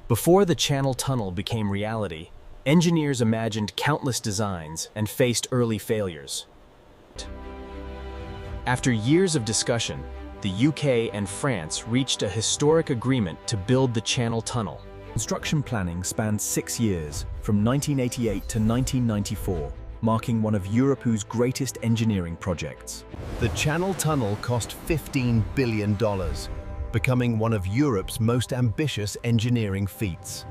Before the Channel Tunnel became reality, engineers imagined countless designs and faced early failures. After years of discussion, the UK and France reached a historic agreement to build the Channel Tunnel. Construction planning spanned 6 years, from 1988 to 1994, marking one of Europe's greatest engineering projects. The Channel Tunnel cost $15 billion, becoming one of Europe's most ambitious engineering feats.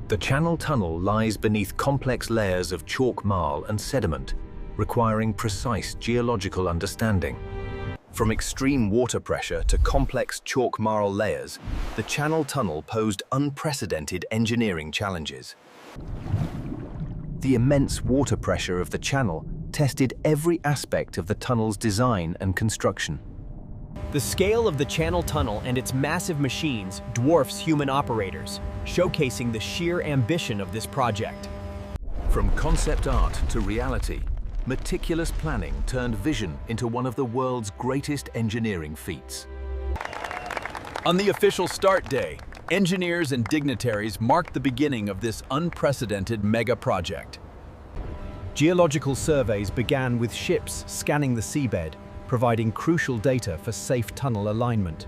The Channel Tunnel lies beneath complex layers of chalk marl and sediment, requiring precise geological understanding. From extreme water pressure to complex chalk marl layers, the Channel Tunnel posed unprecedented engineering challenges. The immense water pressure of the channel tested every aspect of the tunnel's design and construction. The scale of the Channel Tunnel and its massive machines dwarfs human operators, showcasing the sheer ambition of this project. From concept art to reality, meticulous planning turned vision into one of the world's greatest engineering feats. On the official start day, engineers and dignitaries marked the beginning of this unprecedented mega project. Geological surveys began with ships scanning the seabed, providing crucial data for safe tunnel alignment.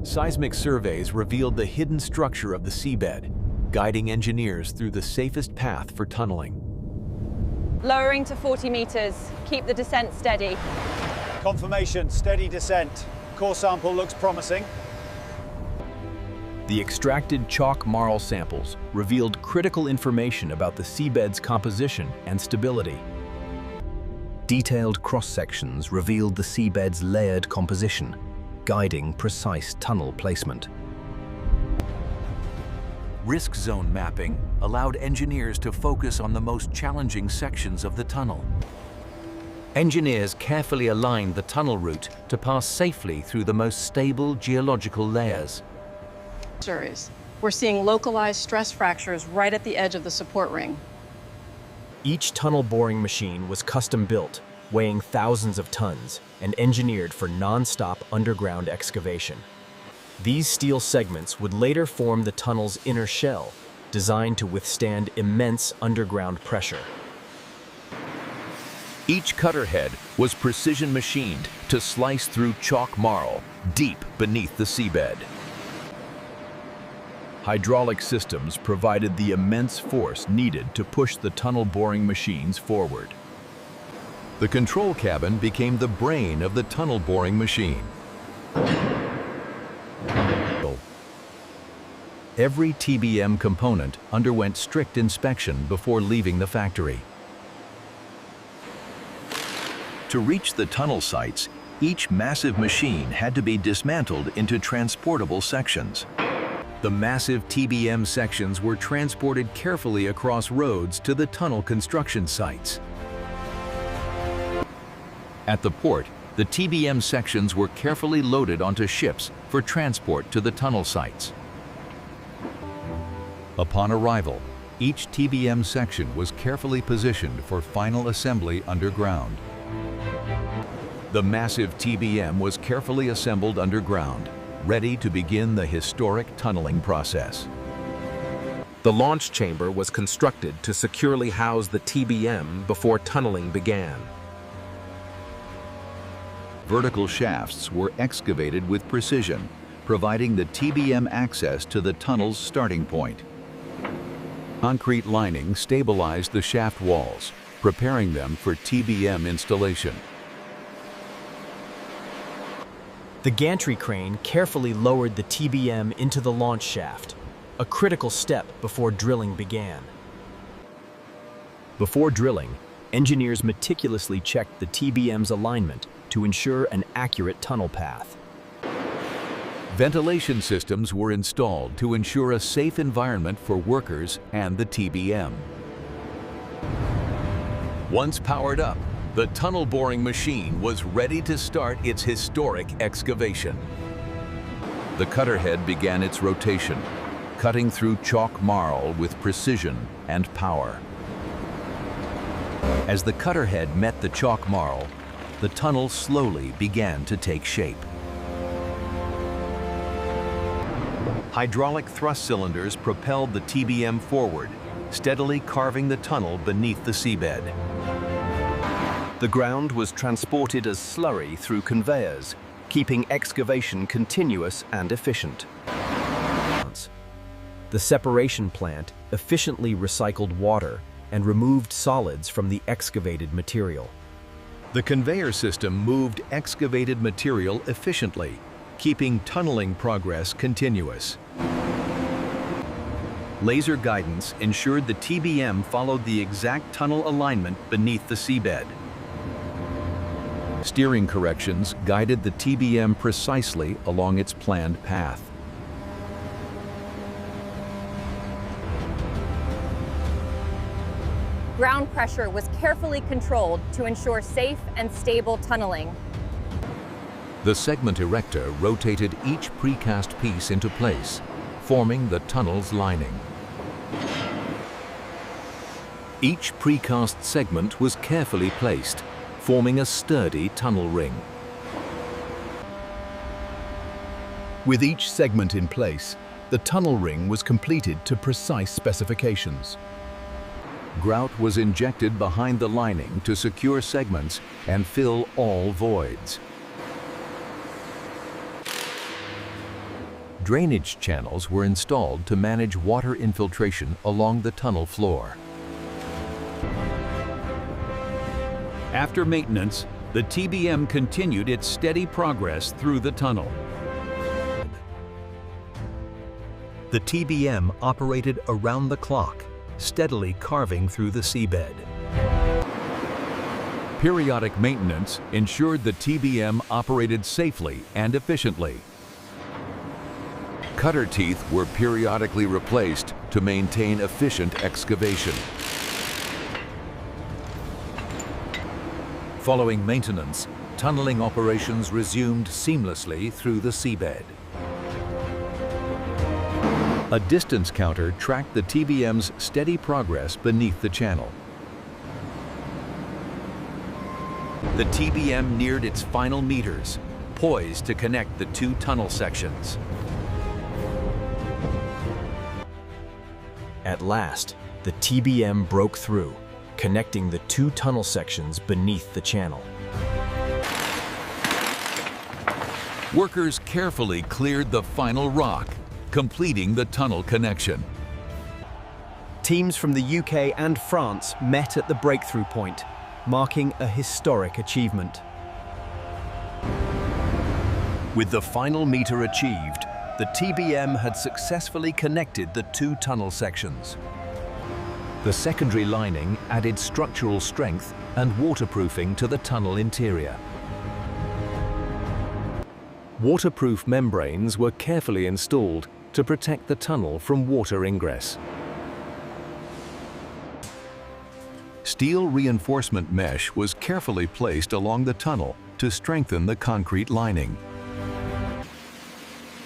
Seismic surveys revealed the hidden structure of the seabed, guiding engineers through the safest path for tunneling. Lowering to 40 meters. Keep the descent steady. Confirmation, steady descent. Core sample looks promising. The extracted chalk marl samples revealed critical information about the seabed's composition and stability. Detailed cross-sections revealed the seabed's layered composition, guiding precise tunnel placement. Risk zone mapping allowed engineers to focus on the most challenging sections of the tunnel. Engineers carefully aligned the tunnel route to pass safely through the most stable geological layers. We're seeing localized stress fractures right at the edge of the support ring. Each tunnel boring machine was custom-built, weighing thousands of tons, and engineered for non-stop underground excavation. These steel segments would later form the tunnel's inner shell, designed to withstand immense underground pressure. Each cutter head was precision machined to slice through chalk marl deep beneath the seabed. Hydraulic systems provided the immense force needed to push the tunnel boring machines forward. The control cabin became the brain of the tunnel boring machine. Every TBM component underwent strict inspection before leaving the factory. To reach the tunnel sites, each massive machine had to be dismantled into transportable sections. The massive TBM sections were transported carefully across roads to the tunnel construction sites. At the port, the TBM sections were carefully loaded onto ships for transport to the tunnel sites. Upon arrival, each TBM section was carefully positioned for final assembly underground. The massive TBM was carefully assembled underground, ready to begin the historic tunneling process. The launch chamber was constructed to securely house the TBM before tunneling began. Vertical shafts were excavated with precision, providing the TBM access to the tunnel's starting point. Concrete lining stabilized the shaft walls, preparing them for TBM installation. The gantry crane carefully lowered the TBM into the launch shaft, a critical step before drilling began. Before drilling, engineers meticulously checked the TBM's alignment to ensure an accurate tunnel path. Ventilation systems were installed to ensure a safe environment for workers and the TBM. Once powered up, the tunnel boring machine was ready to start its historic excavation. The cutter head began its rotation, cutting through chalk marl with precision and power. As the cutter head met the chalk marl, the tunnel slowly began to take shape. Hydraulic thrust cylinders propelled the TBM forward, steadily carving the tunnel beneath the seabed. The ground was transported as slurry through conveyors, keeping excavation continuous and efficient. The separation plant efficiently recycled water and removed solids from the excavated material. The conveyor system moved excavated material efficiently, keeping tunneling progress continuous. Laser guidance ensured the TBM followed the exact tunnel alignment beneath the seabed. Steering corrections guided the TBM precisely along its planned path. Ground pressure was carefully controlled to ensure safe and stable tunneling. The segment erector rotated each precast piece into place, forming the tunnel's lining. Each precast segment was carefully placed, forming a sturdy tunnel ring. With each segment in place, the tunnel ring was completed to precise specifications. Grout was injected behind the lining to secure segments and fill all voids. Drainage channels were installed to manage water infiltration along the tunnel floor. After maintenance, the TBM continued its steady progress through the tunnel. The TBM operated around the clock, steadily carving through the seabed. Periodic maintenance ensured the TBM operated safely and efficiently. Cutter teeth were periodically replaced to maintain efficient excavation. Following maintenance, tunneling operations resumed seamlessly through the seabed. A distance counter tracked the TBM's steady progress beneath the channel. The TBM neared its final meters, poised to connect the two tunnel sections. At last, the TBM broke through, connecting the two tunnel sections beneath the channel. Workers carefully cleared the final rock, completing the tunnel connection. Teams from the UK and France met at the breakthrough point, marking a historic achievement. With the final meter achieved, the TBM had successfully connected the two tunnel sections. The secondary lining added structural strength and waterproofing to the tunnel interior. Waterproof membranes were carefully installed to protect the tunnel from water ingress. Steel reinforcement mesh was carefully placed along the tunnel to strengthen the concrete lining.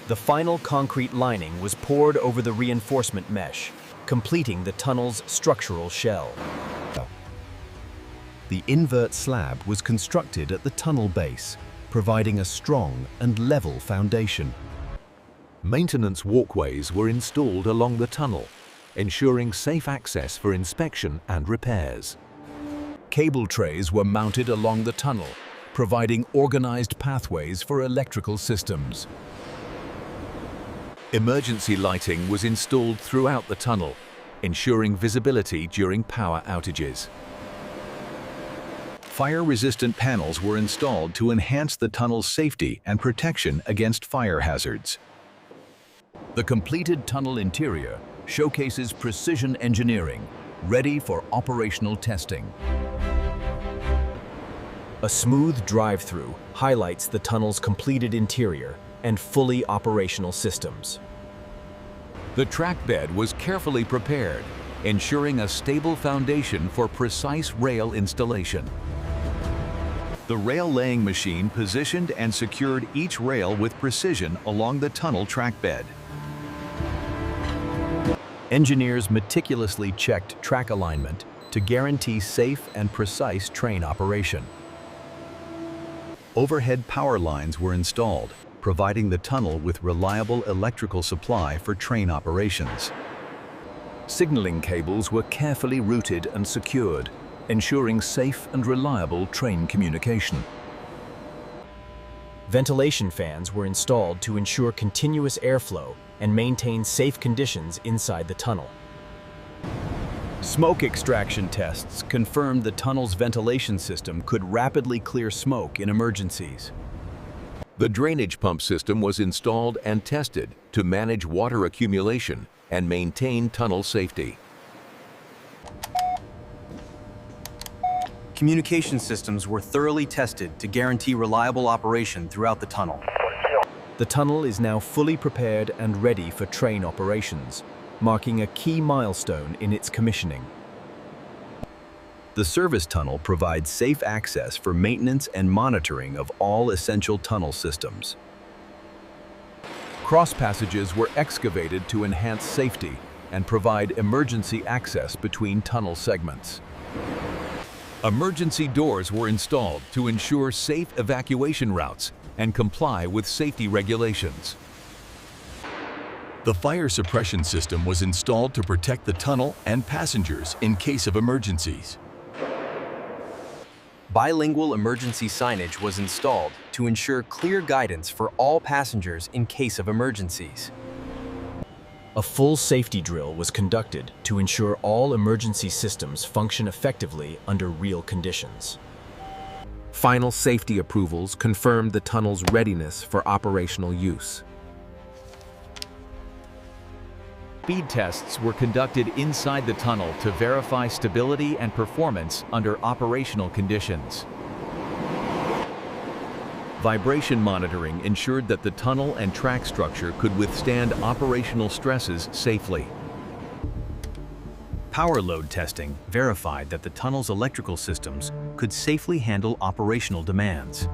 The final concrete lining was poured over the reinforcement mesh, completing the tunnel's structural shell. The invert slab was constructed at the tunnel base, providing a strong and level foundation. Maintenance walkways were installed along the tunnel, ensuring safe access for inspection and repairs. Cable trays were mounted along the tunnel, providing organized pathways for electrical systems. Emergency lighting was installed throughout the tunnel, ensuring visibility during power outages. Fire-resistant panels were installed to enhance the tunnel's safety and protection against fire hazards. The completed tunnel interior showcases precision engineering, ready for operational testing. A smooth drive-through highlights the tunnel's completed interior and fully operational systems. The track bed was carefully prepared, ensuring a stable foundation for precise rail installation. The rail laying machine positioned and secured each rail with precision along the tunnel track bed. Engineers meticulously checked track alignment to guarantee safe and precise train operation. Overhead power lines were installed, providing the tunnel with reliable electrical supply for train operations. Signaling cables were carefully routed and secured, ensuring safe and reliable train communication. Ventilation fans were installed to ensure continuous airflow and maintain safe conditions inside the tunnel. Smoke extraction tests confirmed the tunnel's ventilation system could rapidly clear smoke in emergencies. The drainage pump system was installed and tested to manage water accumulation and maintain tunnel safety. Communication systems were thoroughly tested to guarantee reliable operation throughout the tunnel. The tunnel is now fully prepared and ready for train operations, marking a key milestone in its commissioning. The service tunnel provides safe access for maintenance and monitoring of all essential tunnel systems. Cross passages were excavated to enhance safety and provide emergency access between tunnel segments. Emergency doors were installed to ensure safe evacuation routes and comply with safety regulations. The fire suppression system was installed to protect the tunnel and passengers in case of emergencies. Bilingual emergency signage was installed to ensure clear guidance for all passengers in case of emergencies. A full safety drill was conducted to ensure all emergency systems function effectively under real conditions. Final safety approvals confirmed the tunnel's readiness for operational use. Speed tests were conducted inside the tunnel to verify stability and performance under operational conditions. Vibration monitoring ensured that the tunnel and track structure could withstand operational stresses safely. Power load testing verified that the tunnel's electrical systems could safely handle operational demands.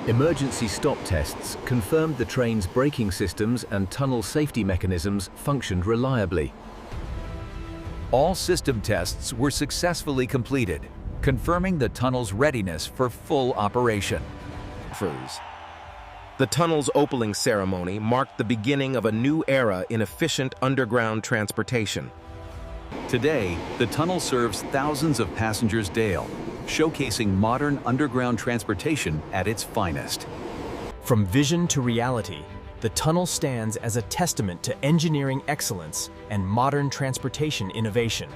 Emergency stop tests confirmed the train's braking systems and tunnel safety mechanisms functioned reliably. All system tests were successfully completed, confirming the tunnel's readiness for full operation. The tunnel's opening ceremony marked the beginning of a new era in efficient underground transportation. Today, the tunnel serves thousands of passengers daily, showcasing modern underground transportation at its finest. From vision to reality, the tunnel stands as a testament to engineering excellence and modern transportation innovation.